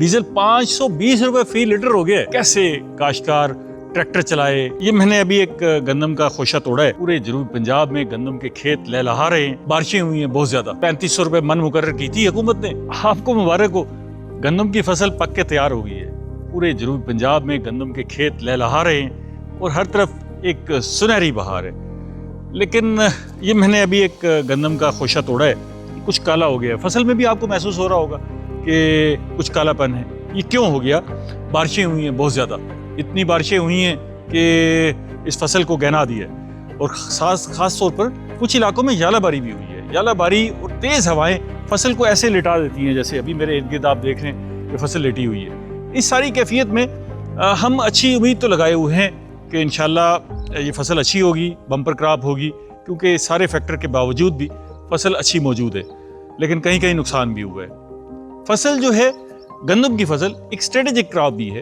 Diesel 520 रुपए फी litre हो गया है। कैसे काश्तकार ट्रैक्टर चलाए। ये मैंने अभी एक गंदम का खोशा तोड़ा है। पूरे जनूबी पंजाब में गंदम के खेत लहलहा रहे हैं, बारिशें हुई हैं बहुत ज्यादा। 3500 रुपए मन मुकर्रर की थी हुकूमत ने। आपको मुबारक हो, गंदम की फसल पक के तैयार हो गई है। पूरे जनूबी पंजाब में गंदम के खेत लहलहा रहे हैं और हर तरफ एक सुनहरी बहार है। लेकिन ये मैंने अभी एक गंदम का खोशा तोड़ा है, कुछ काला हो गया है। फसल में भी आपको महसूस हो रहा होगा कि कुछ कालापन है। ये क्यों हो गया? बारिशें हुई हैं बहुत ज़्यादा, इतनी बारिशें हुई हैं कि इस फसल को गहना दिया है। और ख़ास तौर पर कुछ इलाकों में यालाबारी भी हुई है। यालाबारी और तेज़ हवाएं फसल को ऐसे लिटा देती हैं, जैसे अभी मेरे इर्द गिर्द आप देख रहे हैं कि फसल लेटी हुई है। इस सारी कैफियत में हम अच्छी उम्मीद तो लगाए हुए हैं कि इंशाल्लाह ये फसल अच्छी होगी, बम्पर क्रॉप होगी, क्योंकि सारे फैक्टर के बावजूद भी फसल अच्छी मौजूद है। लेकिन कहीं कहीं नुकसान भी हुआ है। फसल जो है गंदम की फसल एक स्ट्रेटेजिक क्रॉप भी है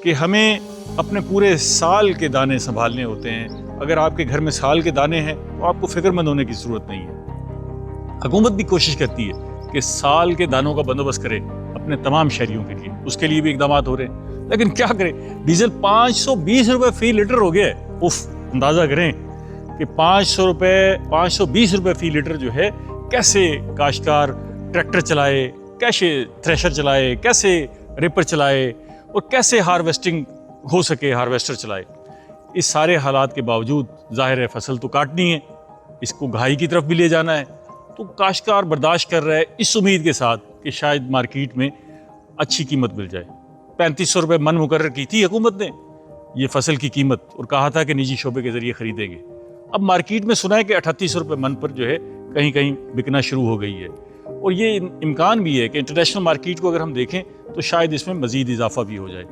कि हमें अपने पूरे साल के दाने संभालने होते हैं। अगर आपके घर में साल के दाने हैं तो आपको फिक्रमंद होने की ज़रूरत नहीं है। हुकूमत भी कोशिश करती है कि साल के दानों का बंदोबस्त करे अपने तमाम शहरियों के लिए, उसके लिए भी इकदाम हो रहे हैं। लेकिन क्या करें, डीजल 520 रुपए फी लीटर हो गया है। उफ, अंदाज़ा करें कि 520 रुपए फी लीटर जो है, कैसे काश्तकार ट्रैक्टर चलाए, कैसे थ्रेशर चलाए, कैसे रिपर चलाए और कैसे हार्वेस्टिंग हो सके हार्वेस्टर चलाए। इस सारे हालात के बावजूद जाहिर है फसल तो काटनी है, इसको घाई की तरफ भी ले जाना है। तो काश्तकार बर्दाश्त कर रहा है इस उम्मीद के साथ कि शायद मार्केट में अच्छी कीमत मिल जाए। 3500 रुपये मन मुकर्रर की थी हुकूमत ने ये फसल की कीमत, और कहा था कि निजी शोबे के ज़रिए ख़रीदेंगे। अब मार्केट में सुना है कि 3800 रुपये मन पर जो है कहीं कहीं बिकना शुरू हो गई है। और ये इम्कान भी है कि इंटरनेशनल मार्केट को अगर हम देखें तो शायद इसमें मज़ीद इजाफा भी हो जाए।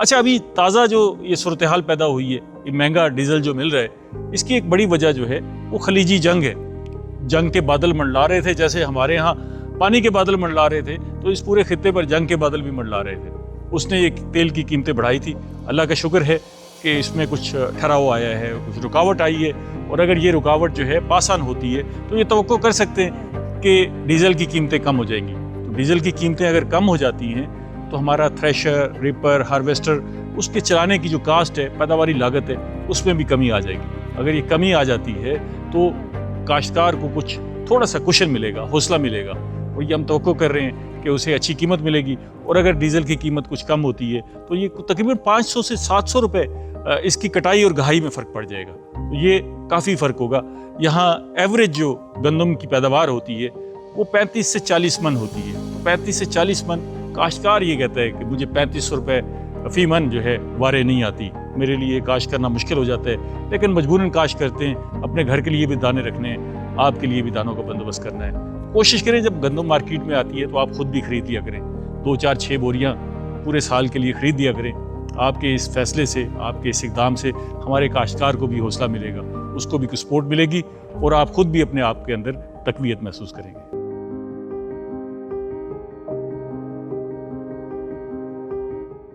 अच्छा, अभी ताज़ा जो ये सूरत हाल पैदा हुई है, ये महंगा डीजल जो मिल रहा है, इसकी एक बड़ी वजह जो है वो खलीजी जंग है। जंग के बादल मंडला रहे थे, जैसे हमारे यहाँ पानी के बादल मंडला रहे थे, तो इस पूरे खित्ते पर जंग के बादल भी मंडला रहे थे। उसने ये तेल की कीमतें बढ़ाई थी। अल्लाह का शुक्र है कि इसमें कुछ ठहराव आया है, कुछ रुकावट आई है। और अगर ये रुकावट जो है पासान होती है तो ये तवक्को कर सकते हैं कि डीजल की कीमतें कम हो जाएंगी। तो डीजल की कीमतें अगर कम हो जाती हैं तो हमारा थ्रेशर, रिपर, हार्वेस्टर, उसके चलाने की जो कास्ट है, पैदावारी लागत है, उसमें भी कमी आ जाएगी। अगर ये कमी आ जाती है तो काश्तकार को कुछ थोड़ा सा कुशन मिलेगा, हौसला मिलेगा, और ये हम तवक्को कर रहे हैं कि उसे अच्छी कीमत मिलेगी। और अगर डीजल की कीमत कुछ कम होती है तो ये तकरीबन 500 से 700 रुपये इसकी कटाई और घाई में फ़र्क पड़ जाएगा। तो ये काफ़ी फ़र्क होगा। यहाँ एवरेज जो गंदम की पैदावार होती है वो 35 से 40 मन होती है। 35 से 40 मन काश्तकार ये कहता है कि मुझे 3500 रुपये फ़ी मन जो है वारे नहीं आती, मेरे लिए काश्त करना मुश्किल हो जाता है। लेकिन मजबूरन काश्त करते हैं, अपने घर के लिए भी दाने रखने हैं, आपके लिए भी दानों का बंदोबस्त करना है। कोशिश करें जब गंदम मार्केट में आती है तो आप खुद भी खरीद लिया करें, 2, 4, 6 बोरियाँ पूरे साल के लिए खरीद लिया करें। आपके इस फैसले से, आपके इस इक़दाम से हमारे काश्तकार को भी हौसला मिलेगा, उसको भी कुछ सपोर्ट मिलेगी और आप खुद भी अपने आप के अंदर तक़वियत महसूस करेंगे।